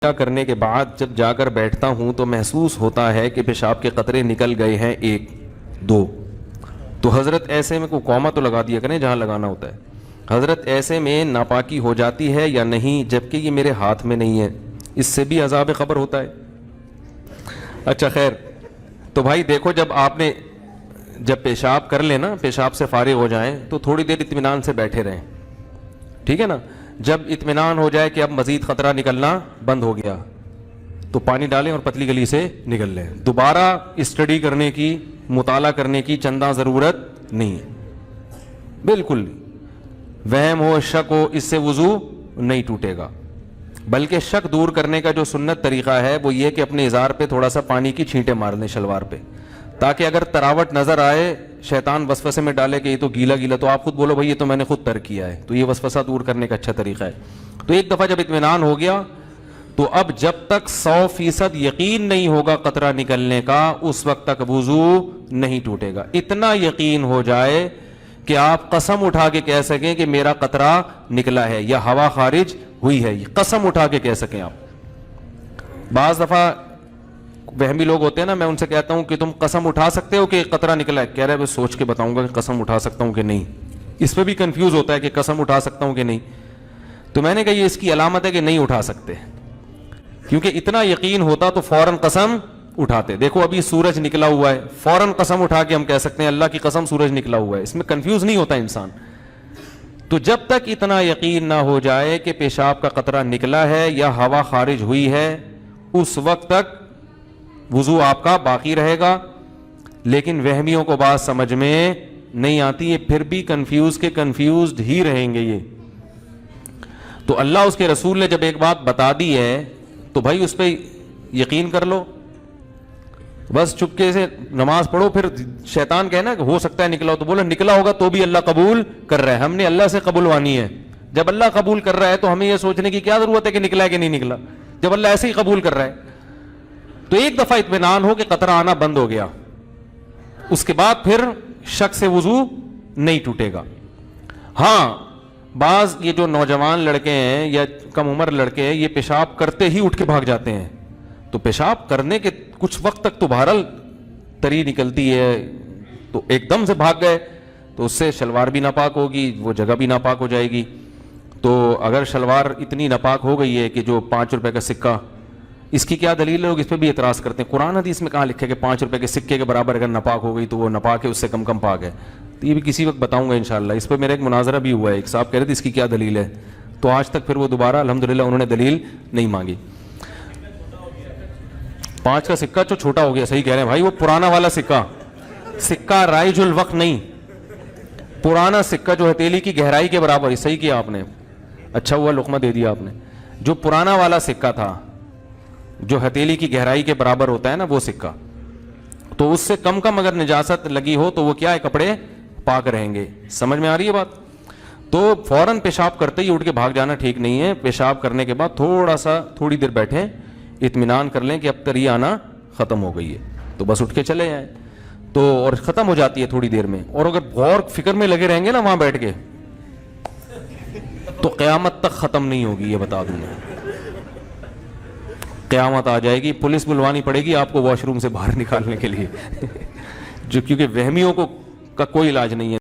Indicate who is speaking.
Speaker 1: کرنے کے بعد جب جا کر بیٹھتا ہوں تو محسوس ہوتا ہے کہ پیشاب کے قطرے نکل گئے ہیں، 1 2۔ تو حضرت ایسے میں کوئی کوما تو لگا دیا کریں جہاں لگانا ہوتا ہے۔ حضرت ایسے میں ناپاکی ہو جاتی ہے یا نہیں، جبکہ یہ میرے ہاتھ میں نہیں ہے؟ اس سے بھی عذاب قبر ہوتا ہے؟ اچھا خیر، تو بھائی دیکھو، جب پیشاب کر لیں نا، پیشاب سے فارغ ہو جائیں تو تھوڑی دیر اطمینان سے بیٹھے رہیں، ٹھیک ہے نا؟ جب اطمینان ہو جائے کہ اب مزید خطرہ نکلنا بند ہو گیا تو پانی ڈالیں اور پتلی گلی سے نکل لیں۔ دوبارہ اسٹڈی کرنے کی، مطالعہ کرنے کی چندہ ضرورت نہیں ہے، بالکل نہیں۔ وہم ہو، شک ہو، اس سے وضو نہیں ٹوٹے گا، بلکہ شک دور کرنے کا جو سنت طریقہ ہے وہ یہ کہ اپنے ازار پہ تھوڑا سا پانی کی چھینٹیں مار لیں، شلوار پہ، تاکہ اگر تراوٹ نظر آئے، شیطان وسوسے میں ڈالے کہ یہ تو گیلا گیلا، تو آپ خود بولو بھائی یہ تو میں نے خود ترک کیا ہے، تو یہ وسوسہ دور کرنے کا اچھا طریقہ ہے۔ تو ایک دفعہ جب اطمینان ہو گیا تو اب جب تک 100% یقین نہیں ہوگا قطرہ نکلنے کا، اس وقت تک وضو نہیں ٹوٹے گا۔ اتنا یقین ہو جائے کہ آپ قسم اٹھا کے کہہ سکیں کہ میرا قطرہ نکلا ہے یا ہوا خارج ہوئی ہے، یہ قسم اٹھا کے کہہ سکیں آپ۔ بعض دفعہ وہمی لوگ ہوتے ہیں نا، میں ان سے کہتا ہوں کہ تم قسم اٹھا سکتے ہو کہ قطرہ نکلا ہے؟ کہہ رہے میں سوچ کے بتاؤں گا کہ قسم اٹھا سکتا ہوں کہ نہیں۔ اس پہ بھی کنفیوز ہوتا ہے کہ قسم اٹھا سکتا ہوں کہ نہیں، تو میں نے کہا یہ اس کی علامت ہے کہ نہیں اٹھا سکتے، کیونکہ اتنا یقین ہوتا تو فوراً قسم اٹھاتے۔ دیکھو ابھی سورج نکلا ہوا ہے، فوراً قسم اٹھا کے ہم کہہ سکتے ہیں اللہ کی قسم سورج نکلا ہوا ہے، اس میں کنفیوز نہیں ہوتا انسان۔ تو جب تک اتنا یقین نہ ہو جائے کہ پیشاب کا قطرہ نکلا ہے یا ہوا خارج ہوئی ہے، اس وقت تک وضو آپ کا باقی رہے گا۔ لیکن وہمیوں کو بات سمجھ میں نہیں آتی، یہ پھر بھی کنفیوزڈ ہی رہیں گے یہ۔ تو اللہ اس کے رسول نے جب ایک بات بتا دی ہے تو بھائی اس پہ یقین کر لو، بس چپکے سے نماز پڑھو۔ پھر شیطان کہنا کہ ہو سکتا ہے نکلا ہو، تو بولو نکلا ہوگا تو بھی اللہ قبول کر رہا ہے، ہم نے اللہ سے قبولوانی ہے۔ جب اللہ قبول کر رہا ہے تو ہمیں یہ سوچنے کی کیا ضرورت ہے کہ نکلا ہے کہ نہیں نکلا، جب اللہ ایسے ہی قبول کر رہا ہے۔ تو ایک دفعہ اطمینان ہو کہ قطرہ آنا بند ہو گیا، اس کے بعد پھر شک سے وضو نہیں ٹوٹے گا۔ ہاں بعض یہ جو نوجوان لڑکے ہیں یا کم عمر لڑکے ہیں، یہ پیشاب کرتے ہی اٹھ کے بھاگ جاتے ہیں، تو پیشاب کرنے کے کچھ وقت تک تو بہرحال تری نکلتی ہے، تو ایک دم سے بھاگ گئے تو اس سے شلوار بھی ناپاک ہوگی، وہ جگہ بھی ناپاک ہو جائے گی۔ تو اگر شلوار اتنی ناپاک ہو گئی ہے کہ جو 5 روپے کا سکہ، اس کی کیا دلیل ہے؟ لوگ اس پہ بھی اعتراض کرتے ہیں، قرآن حدیث میں کہاں لکھے کہ 5 روپے کے سکے کے برابر اگر ناپاک ہو گئی تو وہ ناپاک ہے، اس سے کم پاک ہے۔ تو یہ بھی کسی وقت بتاؤں گا انشاءاللہ۔ اس پہ میرا ایک مناظرہ بھی ہوا ہے، ایک صاحب کہہ رہے تھے اس کی کیا دلیل ہے، تو آج تک پھر وہ دوبارہ الحمدللہ انہوں نے دلیل نہیں مانگی۔ 5 کا سکہ جو چھوٹا ہو گیا، صحیح کہہ رہے ہیں بھائی، وہ پرانا والا سکہ رائج الوقت نہیں، پرانا سکہ جو ہتھیلی کی گہرائی کے برابر، صحیح کیا آپ نے، اچھا ہوا لقمہ دے دیا آپ نے۔ جو پرانا والا سکہ تھا جو ہتھیلی کی گہرائی کے برابر ہوتا ہے نا، وہ سکہ، تو اس سے کم اگر نجاست لگی ہو تو وہ کیا ہے، کپڑے پاک رہیں گے۔ سمجھ میں آ رہی ہے بات؟ تو فوراً پیشاب کرتے ہی اٹھ کے بھاگ جانا ٹھیک نہیں ہے۔ پیشاب کرنے کے بعد تھوڑی دیر بیٹھیں، اطمینان کر لیں کہ اب تری آنا ختم ہو گئی ہے، تو بس اٹھ کے چلے جائیں، تو اور ختم ہو جاتی ہے تھوڑی دیر میں۔ اور اگر غور فکر میں لگے رہیں گے نا وہاں بیٹھ کے، تو قیامت تک ختم نہیں ہوگی، یہ بتا دوں میں۔ قیامت آ جائے گی، پولیس بلوانی پڑے گی آپ کو واش روم سے باہر نکالنے کے لیے، جو کیونکہ وہمیوں کا کوئی علاج نہیں ہے۔